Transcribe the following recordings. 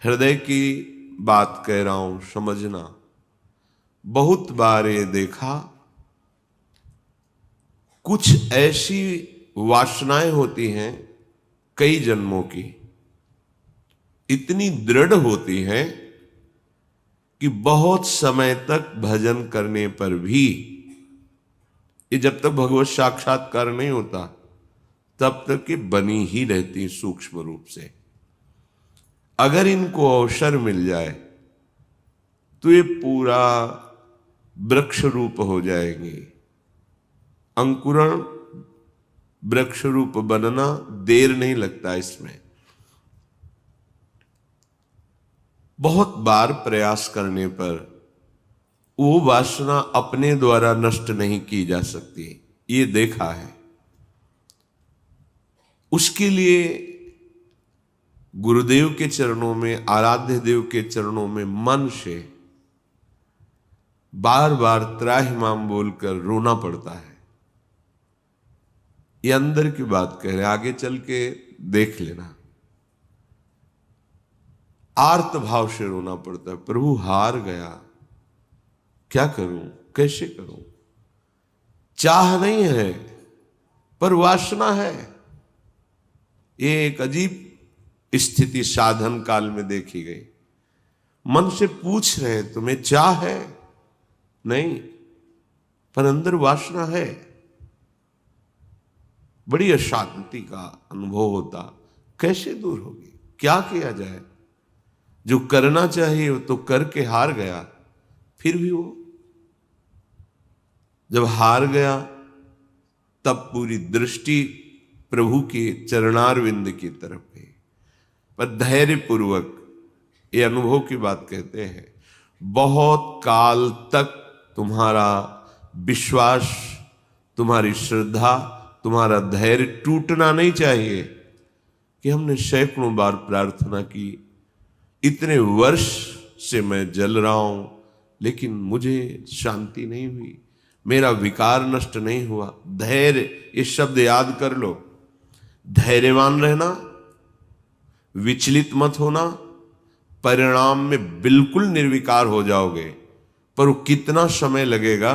हृदय की बात कह रहा हूं, समझना। बहुत बार ये देखा, कुछ ऐसी वासनाएं होती हैं कई जन्मों की, इतनी दृढ़ होती हैं कि बहुत समय तक भजन करने पर भी, ये जब तक भगवत साक्षात्कार नहीं होता तब तक ये बनी ही रहती सूक्ष्म रूप से। अगर इनको अवसर मिल जाए तो ये पूरा वृक्ष रूप हो जाएंगे। अंकुरण वृक्ष रूप बनना देर नहीं लगता इसमें। बहुत बार प्रयास करने पर वो वासना अपने द्वारा नष्ट नहीं की जा सकती, ये देखा है। उसके लिए गुरुदेव के चरणों में, आराध्य देव के चरणों में मन से बार बार त्राहिमाम बोलकर रोना पड़ता है। ये अंदर की बात कह रहे, आगे चल के देख लेना। आर्त भाव से रोना पड़ता है, प्रभु हार गया, क्या करूं, कैसे करूं। चाह नहीं है पर वासना है। ये एक अजीब स्थिति साधन काल में देखी गई। मन से पूछ रहे तुम्हें चाह है, नहीं, पर अंदर वासना है। बड़ी अशांति का अनुभव होता। कैसे दूर होगी, क्या किया जाए। जो करना चाहिए वो तो करके हार गया, फिर भी वो जब हार गया तब पूरी दृष्टि प्रभु के चरणारविंद की तरफ गई। पर धैर्य पूर्वक, ये अनुभव की बात कहते हैं, बहुत काल तक तुम्हारा विश्वास, तुम्हारी श्रद्धा, तुम्हारा धैर्य टूटना नहीं चाहिए। कि हमने सैकड़ों बार प्रार्थना की, इतने वर्ष से मैं जल रहा हूं लेकिन मुझे शांति नहीं हुई, मेरा विकार नष्ट नहीं हुआ। धैर्य, ये शब्द याद कर लो। धैर्यवान रहना, विचलित मत होना, परिणाम में बिल्कुल निर्विकार हो जाओगे। पर वो कितना समय लगेगा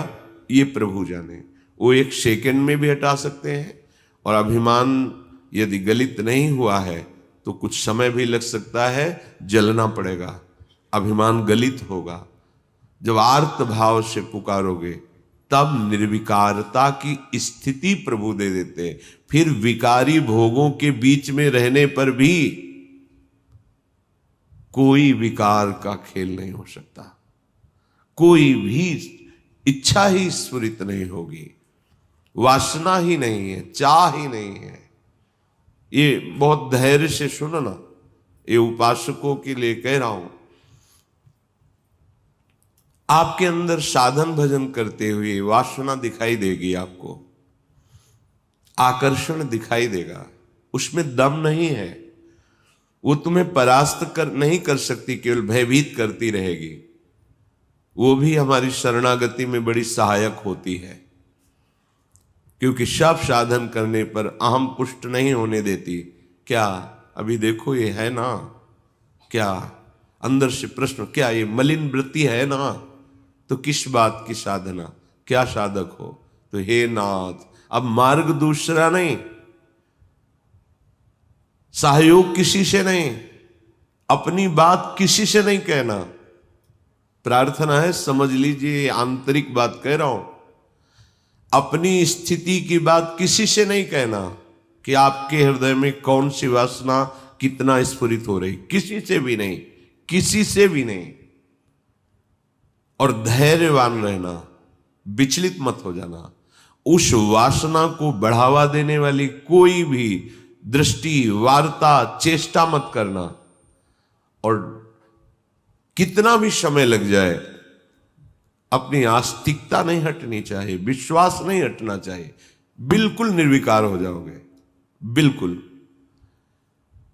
ये प्रभु जाने। वो एक सेकंड में भी हटा सकते हैं। और अभिमान यदि गलित नहीं हुआ है तो कुछ समय भी लग सकता है, जलना पड़ेगा, अभिमान गलित होगा। जब आर्त भाव से पुकारोगे तब निर्विकारता की स्थिति प्रभु दे देते। फिर विकारी भोगों के बीच में रहने पर भी कोई विकार का खेल नहीं हो सकता, कोई भी इच्छा ही स्फुरित नहीं होगी, वासना ही नहीं है, चाह ही नहीं है। ये बहुत धैर्य से सुनना, ये उपासकों के लिए कह रहा हूं। आपके अंदर साधन भजन करते हुए वासना दिखाई देगी, आपको आकर्षण दिखाई देगा, उसमें दम नहीं है। वो तुम्हें परास्त नहीं कर सकती, केवल भयभीत करती रहेगी। वो भी हमारी शरणागति में बड़ी सहायक होती है, क्योंकि सब साधन करने पर अहम पुष्ट नहीं होने देती। क्या अभी देखो ये है ना, क्या अंदर से प्रश्न, क्या ये मलिन वृत्ति है ना, तो किस बात की साधना, क्या साधक हो। तो हे नाथ, अब मार्ग दूसरा नहीं, सहयोग किसी से नहीं, अपनी बात किसी से नहीं कहना। प्रार्थना है, समझ लीजिए, आंतरिक बात कह रहा हूं। अपनी स्थिति की बात किसी से नहीं कहना कि आपके हृदय में कौन सी वासना कितना स्फुरित हो रही, किसी से भी नहीं, किसी से भी नहीं। और धैर्यवान रहना, विचलित मत हो जाना। उस वासना को बढ़ावा देने वाली कोई भी दृष्टि, वार्ता, चेष्टा मत करना। और कितना भी समय लग जाए, अपनी आस्तिकता नहीं हटनी चाहिए, विश्वास नहीं हटना चाहिए। बिल्कुल निर्विकार हो जाओगे, बिल्कुल।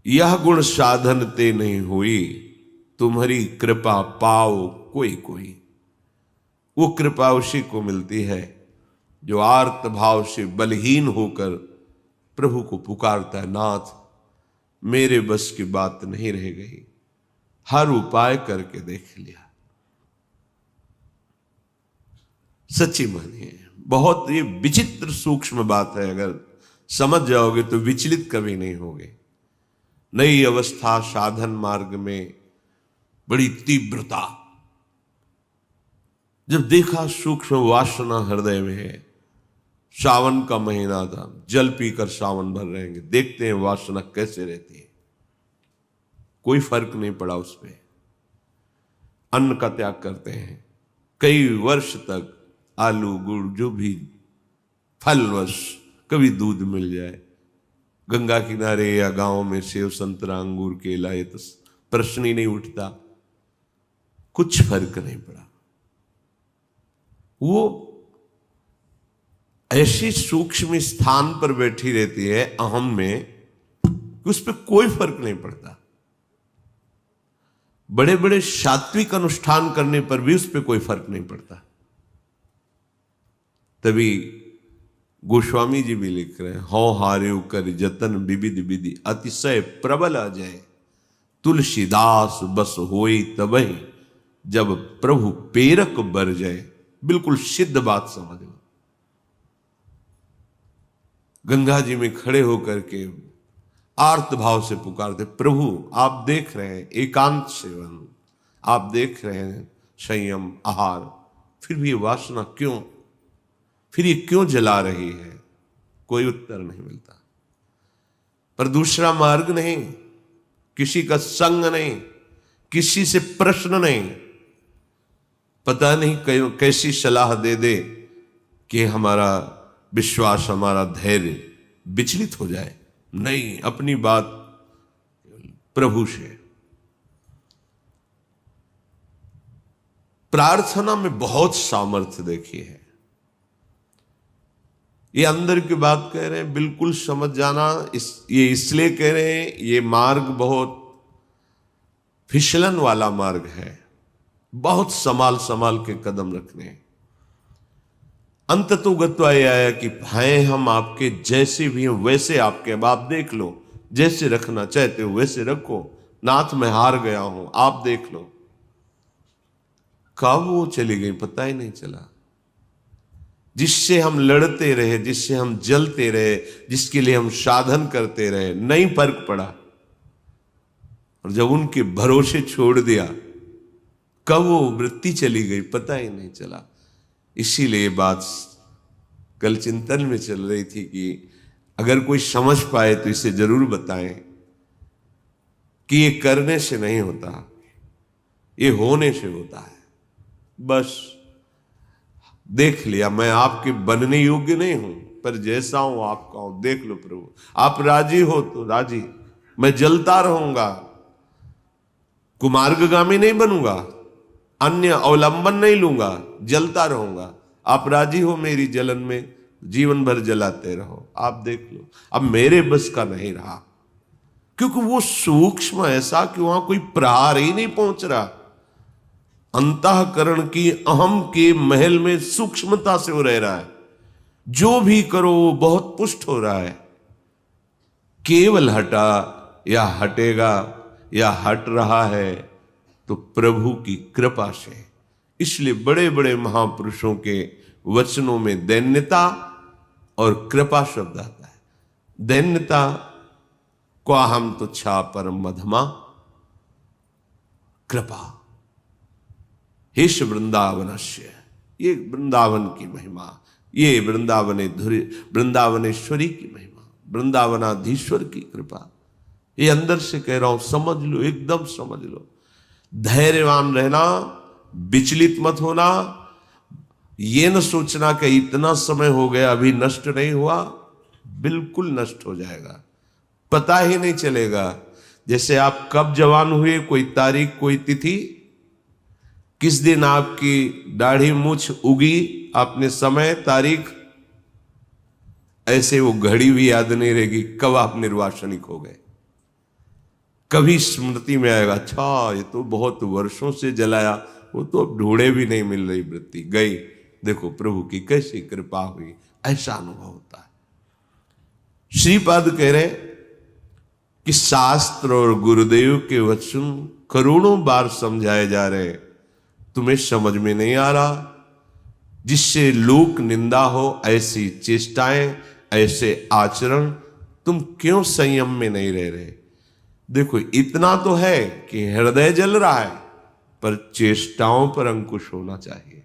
यह गुण साधन ते नहीं हुई, तुम्हारी कृपा पाओ कोई कोई। वो कृपा उसी को मिलती है जो आर्त भाव से बलहीन होकर प्रभु को पुकारता है, नाथ मेरे बस की बात नहीं रह गई, हर उपाय करके देख लिया। सच्ची मानिए, बहुत ये विचित्र सूक्ष्म बात है, अगर समझ जाओगे तो विचलित कभी नहीं होगे। नई अवस्था साधन मार्ग में बड़ी तीव्रता, जब देखा सूक्ष्म वासना हृदय में है। सावन का महीना था, जल पीकर सावन भर रहेंगे, देखते हैं वासना कैसे रहती है। कोई फर्क नहीं पड़ा उस पर। अन्न का त्याग करते हैं, कई वर्ष तक आलू गुड़ जो भी फलवश, कभी दूध मिल जाए, गंगा किनारे या गांव में सेव संतरा अंगूर केला, ये तो प्रश्न ही नहीं उठता। कुछ फर्क नहीं पड़ा। वो ऐसी सूक्ष्म स्थान पर बैठी रहती है अहम में कि उस पर कोई फर्क नहीं पड़ता। बड़े बड़े सात्विक अनुष्ठान करने पर भी उस पर कोई फर्क नहीं पड़ता। तभी गोस्वामी जी भी लिख रहे हैं, हौ हार्यो कर जतन विविध विधि अतिशय प्रबल आ जाए, तुलसीदास बस होई तबहि जब प्रभु पेरक बर जाए। बिल्कुल सिद्ध बात समझ लो। गंगा जी में खड़े होकर के आर्त भाव से पुकारते, प्रभु आप देख रहे हैं एकांत सेवन, आप देख रहे हैं संयम आहार, फिर भी ये वासना क्यों, फिर ये क्यों जला रही है? कोई उत्तर नहीं मिलता। पर दूसरा मार्ग नहीं, किसी का संग नहीं, किसी से प्रश्न नहीं। पता नहीं कैसी सलाह दे दे कि हमारा विश्वास, हमारा धैर्य विचलित हो जाए। नहीं, अपनी बात प्रभु से। प्रार्थना में बहुत सामर्थ्य देखी है। ये अंदर की बात कह रहे हैं, बिल्कुल समझ जाना। ये इसलिए कह रहे हैं, ये मार्ग बहुत फिसलन वाला मार्ग है, बहुत संभाल संभाल के कदम रखने हैं। अंत तो गत्वा ये आया कि हैं हम आपके, जैसे भी हैं वैसे आपके। अब आप देख लो, जैसे रखना चाहते हो वैसे रखो। नाथ मैं हार गया हूं, आप देख लो। कब वो चली गई पता ही नहीं चला। जिससे हम लड़ते रहे, जिससे हम जलते रहे, जिसके लिए हम साधन करते रहे, नहीं फर्क पड़ा। और जब उनके भरोसे छोड़ दिया, कब वो वृत्ति चली गई पता ही नहीं चला। इसीलिए बात कल चिंतन में चल रही थी कि अगर कोई समझ पाए तो इसे जरूर बताएं कि ये करने से नहीं होता, ये होने से होता है। बस देख लिया, मैं आपके बनने योग्य नहीं हूं, पर जैसा हूं आपका हूं। देख लो प्रभु, आप राजी हो तो राजी, मैं जलता रहूंगा, कुमार्गगामी नहीं बनूंगा, अन्य अवलंबन नहीं लूंगा, जलता रहूंगा। आप राजी हो मेरी जलन में, जीवन भर जलाते रहो। आप देख लो, अब मेरे बस का नहीं रहा, क्योंकि वो सूक्ष्म ऐसा कि वहां कोई प्रहार ही नहीं पहुंच रहा। अंतःकरण की अहम के महल में सूक्ष्मता से वो रह रहा है। जो भी करो वो बहुत पुष्ट हो रहा है। केवल हटा या हटेगा या हट रहा है तो प्रभु की कृपा से। इसलिए बड़े बड़े महापुरुषों के वचनों में दैन्यता और कृपा शब्द आता है। दैन्यता क्वाहम तुच्छा परम मधमा, कृपा हेश वृंदावनस्य, ये वृंदावन की महिमा, ये वृंदावनेश्वरी की महिमा, वृंदावनाधीश्वर की कृपा। ये अंदर से कह रहा हूं, समझ लो, एकदम समझ लो। धैर्यवान रहना, विचलित मत होना। ये न सोचना कि इतना समय हो गया अभी नष्ट नहीं हुआ, बिल्कुल नष्ट हो जाएगा, पता ही नहीं चलेगा। जैसे आप कब जवान हुए, कोई तारीख, कोई तिथि, किस दिन आपकी दाढ़ी मूछ उगी, आपने समय तारीख, ऐसे वो घड़ी भी याद नहीं रहेगी कब आप निर्वासनिक हो गए। कभी स्मृति में आएगा, अच्छा ये तो बहुत वर्षों से जलाया, वो तो अब ढूंढे भी नहीं मिल रही वृत्ति, गई। देखो प्रभु की कैसी कृपा हुई, ऐसा अनुभव होता है। श्रीपाद कह रहे कि शास्त्र और गुरुदेव के वचन करोड़ों बार समझाए जा रहे, तुम्हें समझ में नहीं आ रहा। जिससे लोक निंदा हो, ऐसी चेष्टाएं, ऐसे आचरण, तुम क्यों संयम में नहीं रह रहे? देखो, इतना तो है कि हृदय जल रहा है, पर चेष्टाओं पर अंकुश होना चाहिए।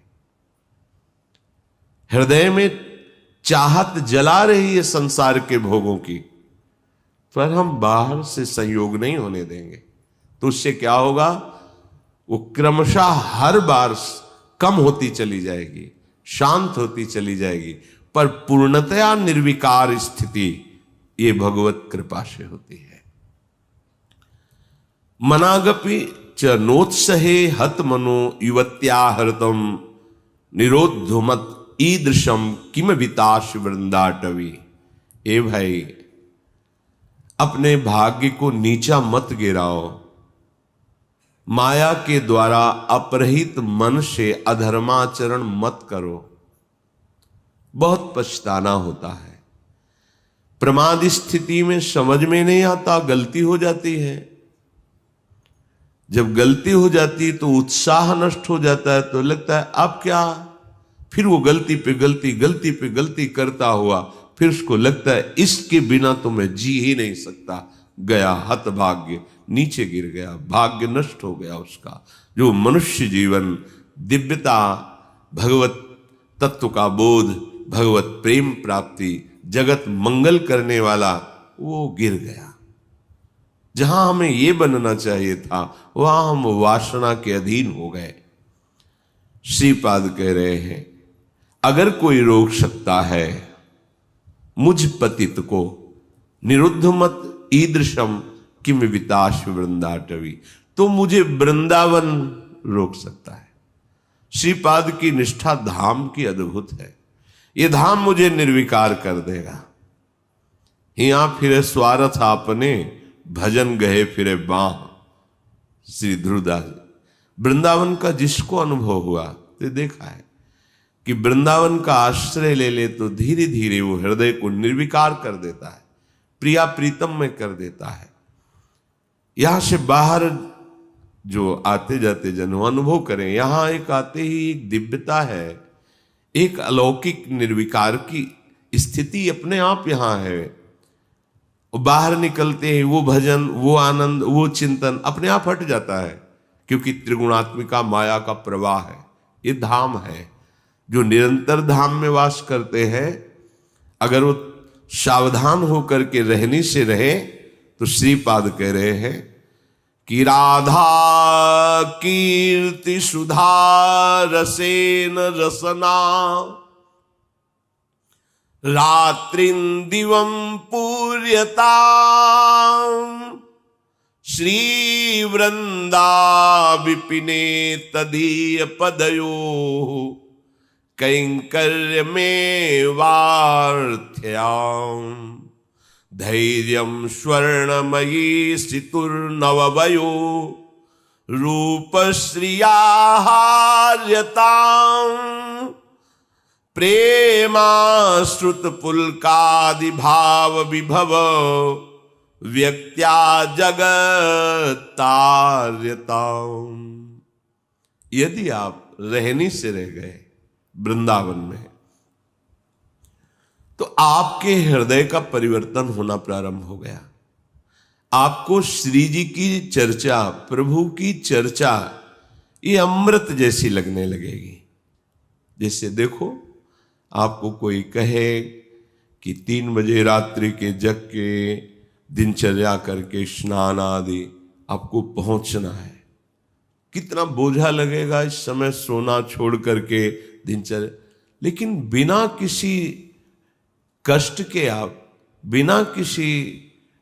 हृदय में चाहत जला रही है संसार के भोगों की, पर हम बाहर से संयोग नहीं होने देंगे। तो उससे क्या होगा? वो क्रमशः हर बार कम होती चली जाएगी, शांत होती चली जाएगी, पर पूर्णतया निर्विकार स्थिति ये भगवत कृपा से होती है। मनागपि च नोत्सहे हत मनो युवत्या हृतम निरोधुमत ईदृशम किम विताश वृंदाटवी। ए भाई, अपने भाग्य को नीचा मत गिराओ। माया के द्वारा अपरहित मन से अधर्माचरण मत करो, बहुत पछताना होता है। प्रमाद स्थिति में समझ में नहीं आता, गलती हो जाती है। जब गलती हो जाती तो उत्साह नष्ट हो जाता है, तो लगता है अब क्या, फिर वो गलती पे गलती, गलती पे गलती करता हुआ, फिर उसको लगता है इसके बिना तो मैं जी ही नहीं सकता। गया हतभाग्य, नीचे गिर गया, भाग्य नष्ट हो गया उसका। जो मनुष्य जीवन, दिव्यता, भगवत तत्व का बोध, भगवत प्रेम प्राप्ति, जगत मंगल करने वाला, वो गिर गया। जहां हमें ये बनना चाहिए था, वहां हम वासना के अधीन हो गए। श्रीपाद कह रहे हैं, अगर कोई रोक सकता है मुझ पतित को, निरुद्ध मत ईदृशम किम विताश वृंदाटवी, तो मुझे वृंदावन रोक सकता है। श्रीपाद की निष्ठा धाम की अद्भुत है। ये धाम मुझे निर्विकार कर देगा। हिया फिरे स्वार्थ आपने, भजन गए फिरे बाह। श्री ध्रुवदास। वृंदावन का जिसको अनुभव हुआ तो देखा है कि वृंदावन का आश्रय ले ले तो धीरे धीरे वो हृदय को निर्विकार कर देता है, प्रिया प्रीतम में कर देता है। यहां से बाहर जो आते जाते जन अनुभव करें, यहां एक आते ही एक दिव्यता है, एक अलौकिक निर्विकार की स्थिति अपने आप यहां है। बाहर निकलते ही वो भजन, वो आनंद, वो चिंतन अपने आप हट जाता है, क्योंकि त्रिगुणात्मिका माया का प्रवाह है। ये धाम है। जो निरंतर धाम में वास करते हैं, अगर वो सावधान होकर के रहने से रहे, तो श्रीपाद कह रहे हैं कि राधा कीर्ति सुधा रसेन रसना, रात्रिं दिवं पूर्यता, श्री वृंदा विपिने तदीय पदयो, कैंकर्य में वार्थ्याम, धैर्यं स्वर्णमयी सितुर्नववयो, रूपश्रिया हार्यताम्, प्रेमाश्रुत पुलकादि भाव विभव, व्यक्त्या जगत्तार्यताम्। यदि आप रहनी से रह गए वृंदावन में, तो आपके हृदय का परिवर्तन होना प्रारंभ हो गया। आपको श्री जी की चर्चा, प्रभु की चर्चा, ये अमृत जैसी लगने लगेगी। जैसे देखो, आपको कोई कहे कि 3 बजे रात्रि के जग के दिनचर्या करके स्नान आदि आपको पहुंचना है, कितना बोझा लगेगा इस समय सोना छोड़ करके दिनचर्या। लेकिन बिना किसी कष्ट के आप, बिना किसी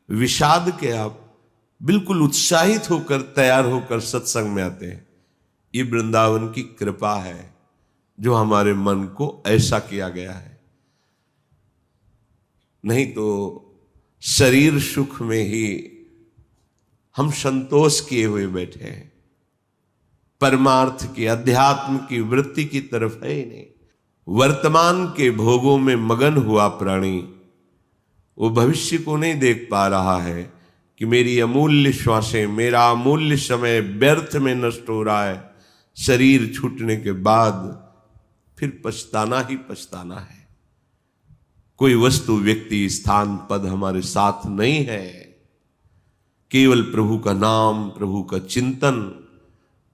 विषाद के आप बिल्कुल उत्साहित होकर, तैयार होकर सत्संग में आते हैं। ये वृंदावन की कृपा है, जो हमारे मन को ऐसा किया गया है। नहीं तो शरीर सुख में ही हम संतोष किए हुए बैठे हैं, परमार्थ की, अध्यात्म की वृत्ति की तरफ है ही नहीं। वर्तमान के भोगों में मगन हुआ प्राणी वो भविष्य को नहीं देख पा रहा है कि मेरी अमूल्य श्वासें, मेरा अमूल्य समय व्यर्थ में नष्ट हो रहा है। शरीर छूटने के बाद फिर पछताना ही पछताना है। कोई वस्तु, व्यक्ति, स्थान, पद हमारे साथ नहीं है। केवल प्रभु का नाम, प्रभु का चिंतन,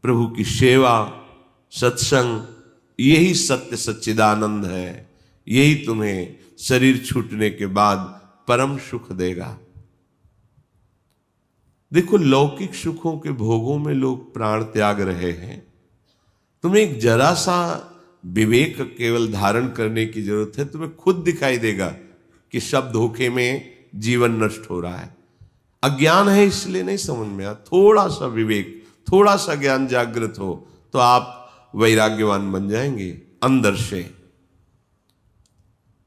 प्रभु की सेवा, सत्संग, यही सत्य सच्चिदानंद है। यही तुम्हें शरीर छूटने के बाद परम सुख देगा। देखो, लौकिक सुखों के भोगों में लोग प्राण त्याग रहे हैं। तुम्हें एक जरा सा विवेक केवल धारण करने की जरूरत है। तुम्हें खुद दिखाई देगा कि सब धोखे में जीवन नष्ट हो रहा है। अज्ञान है इसलिए नहीं समझ में आ। थोड़ा सा विवेक, थोड़ा सा ज्ञान जागृत हो तो आप वैराग्यवान बन जाएंगे अंदर से।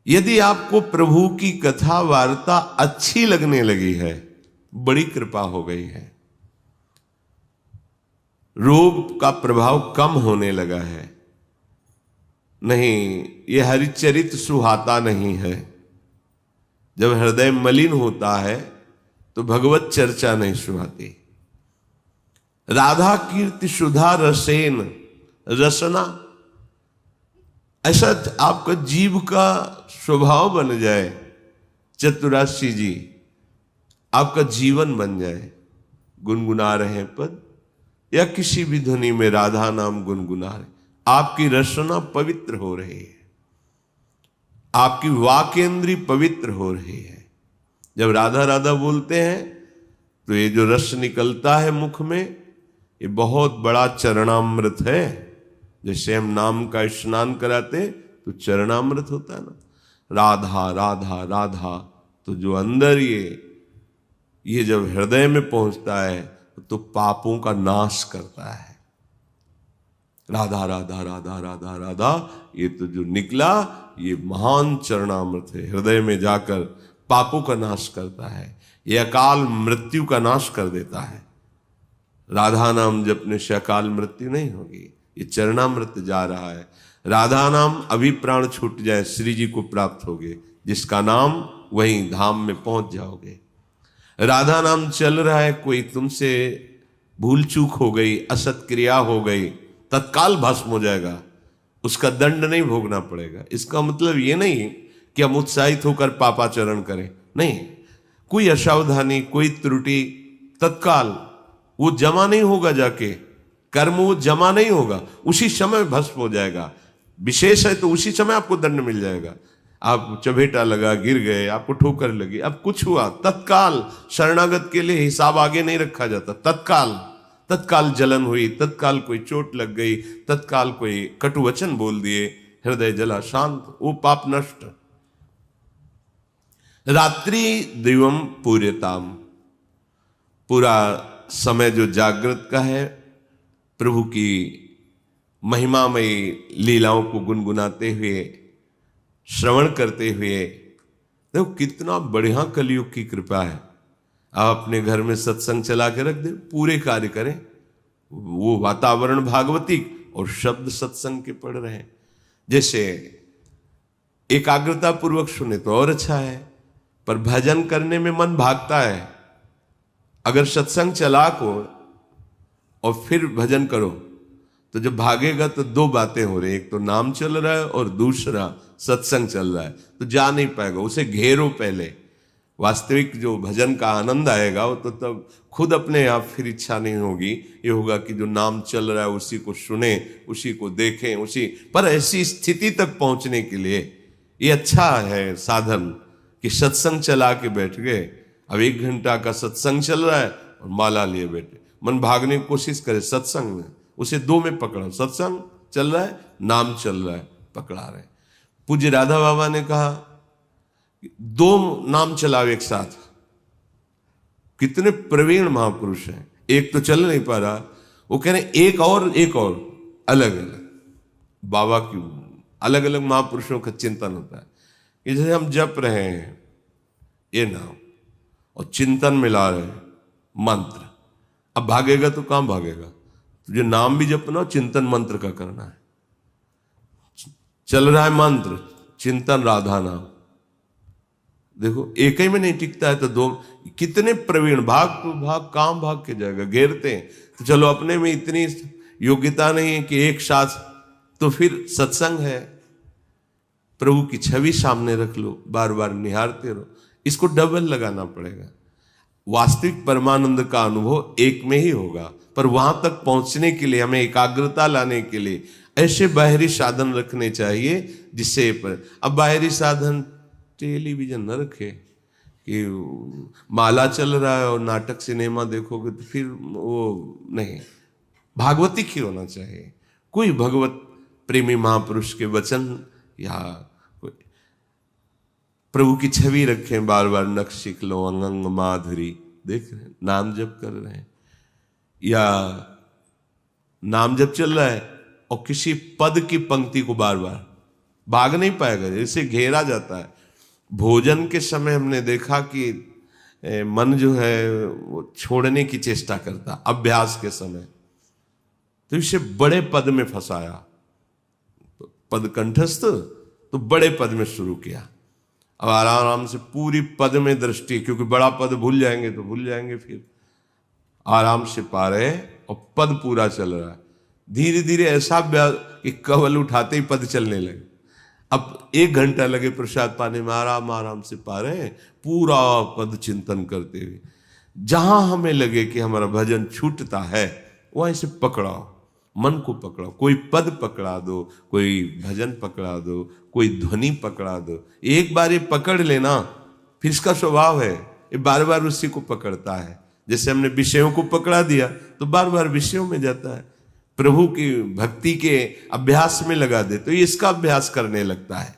यदि आपको प्रभु की कथा वार्ता अच्छी लगने लगी है, बड़ी कृपा हो गई है। रोग का प्रभाव कम होने लगा है। नहीं, यह हरिचरित सुहाता नहीं है। जब हृदय मलिन होता है तो भगवत चर्चा नहीं सुहाती। राधा कीर्ति सुधा रसेन, रसना, ऐसा आपका जीव का स्वभाव बन जाए। चतुराशी जी, आपका जीवन बन जाए। गुनगुना रहे हैं पद या किसी भी ध्वनि में राधा नाम गुनगुना रहे, आपकी रसना पवित्र हो रही है, आपकी वाकेंद्री पवित्र हो रही है। जब राधा राधा बोलते हैं तो ये जो रस निकलता है मुख में, ये बहुत बड़ा चरणामृत है। जैसे हम नाम का स्नान कराते तो चरणामृत होता है ना। राधा राधा राधा, तो जो अंदर ये जब हृदय में पहुंचता है तो पापों का नाश करता है। राधा राधा राधा राधा राधा, ये तो जो निकला ये महान चरणामृत है। हृदय में जाकर पापों का नाश करता है, ये अकाल मृत्यु का नाश कर देता है। राधा नाम जपने से अकाल मृत्यु नहीं होगी, ये चरणामृत जा रहा है। राधा नाम अभी प्राण छूट जाए श्री जी को प्राप्त होगे, जिसका नाम वहीं धाम में पहुंच जाओगे। राधा नाम चल रहा है, कोई तुमसे भूल चूक हो गई, असत क्रिया हो गई, तत्काल भस्म हो जाएगा, उसका दंड नहीं भोगना पड़ेगा। इसका मतलब ये नहीं कि हम उत्साहित होकर पापाचरण करें, नहीं। कोई असावधानी, कोई त्रुटि, तत्काल वो जमा नहीं होगा, जाके कर्म वो जमा नहीं होगा, उसी समय भस्म हो जाएगा। विशेष है तो उसी समय आपको दंड मिल जाएगा। आप चबेटा लगा, गिर गए, आपको ठोकर लगी, अब कुछ हुआ, तत्काल शरणागत के लिए हिसाब आगे नहीं रखा जाता। तत्काल जलन हुई, तत्काल कोई चोट लग गई, तत्काल कोई कटु वचन बोल दिए, हृदय जला, शांत, वो पाप नष्ट। रात्रि दिवम पूर्यताम, पूरा समय जो जागृत का है, प्रभु की महिमामयी लीलाओं को गुनगुनाते हुए, श्रवण करते हुए। देखो कितना बढ़िया कलयुग की कृपा है। आप अपने घर में सत्संग चला के रख दे, पूरे कार्य करें, वो वातावरण भागवतिक और शब्द सत्संग के पढ़ रहे हैं। जैसे एकाग्रता पूर्वक सुने तो और अच्छा है, पर भजन करने में मन भागता है। अगर सत्संग चला को और फिर भजन करो तो जब भागेगा तो दो बातें हो रही, एक तो नाम चल रहा है और दूसरा सत्संग चल रहा है, तो जा नहीं पाएगा। उसे घेरो पहले, वास्तविक जो भजन का आनंद आएगा वो तो तब खुद अपने आप फिर इच्छा नहीं होगी। ये होगा कि जो नाम चल रहा है उसी को सुने, उसी को देखें, उसी पर। ऐसी स्थिति तक पहुंचने के लिए ये अच्छा है साधन कि सत्संग चला के बैठ गए। अब 1 घंटा का सत्संग चल रहा है और माला लिए बैठे, मन भागने की कोशिश करे सत्संग में, उसे 2 में पकड़ो। सत्संग चल रहा है, नाम चल रहा है, पकड़ा रहे। पूज्य राधा बाबा ने कहा 2 नाम चलाओ एक साथ। कितने प्रवीण महापुरुष हैं, एक तो चल नहीं पा रहा, वो कह रहे एक और अलग अलग। बाबा की अलग अलग महापुरुषों का चिंतन होता है कि जैसे हम जप रहे हैं ये नाम और चिंतन मिला रहे हैं मंत्र। अब भागेगा तो कहां भागेगा, तुझे नाम भी जपना, चिंतन मंत्र का करना है। चल रहा है मंत्र, चिंतन राधा नाम, देखो एक ही में नहीं टिकता है तो दो, कितने प्रवीण भाग तो भाग काम भाग के जाएगा, घेरते हैं। तो चलो अपने में इतनी योग्यता नहीं है कि एक साथ, तो फिर सत्संग है, प्रभु की छवि सामने रख लो, बार बार निहारते रहो, इसको डबल लगाना पड़ेगा। वास्तविक परमानंद का अनुभव एक में ही होगा, पर वहां तक पहुंचने के लिए हमें एकाग्रता लाने के लिए ऐसे बाहरी साधन रखने चाहिए जिससे अब बाहरी साधन टेलीविजन न रखे कि माला चल रहा है और नाटक सिनेमा देखोगे तो फिर वो नहीं, भागवतिक ही होना चाहिए। कोई भगवत प्रेमी महापुरुष के वचन या कोई प्रभु की छवि रखें, बार बार नक्श सीख लो, अंग माधुरी देख रहे हैं, नाम जप कर रहे हैं या नाम जप चल रहा है और किसी पद की पंक्ति को बार बार भाग नहीं पाएगा, इसे घेरा जाता है। भोजन के समय हमने देखा कि मन जो है वो छोड़ने की चेष्टा करता, अभ्यास के समय तो इसे बड़े पद में फंसाया, पद कंठस्थ तो बड़े पद में शुरू किया। अब आराम से पूरी पद में दृष्टि, क्योंकि बड़ा पद भूल जाएंगे तो भूल जाएंगे, फिर आराम से पा रहे और पद पूरा चल रहा है। धीरे धीरे ऐसा अभ्यास कि कवल उठाते ही पद चलने लगे। अब 1 घंटा लगे प्रसाद पाने में, आराम आराम से पा रहे हैं, पूरा पद चिंतन करते हुए। जहां हमें लगे कि हमारा भजन छूटता है वहीं से पकड़ाओ, मन को पकड़ाओ, कोई पद पकड़ा दो, कोई भजन पकड़ा दो, कोई ध्वनि पकड़ा दो। एक बार ये पकड़ लेना, फिर इसका स्वभाव है ये बार बार उसी को पकड़ता है। जैसे हमने विषयों को पकड़ा दिया तो बार बार विषयों में जाता है। प्रभु की भक्ति के अभ्यास में लगा दे तो ये इसका अभ्यास करने लगता है।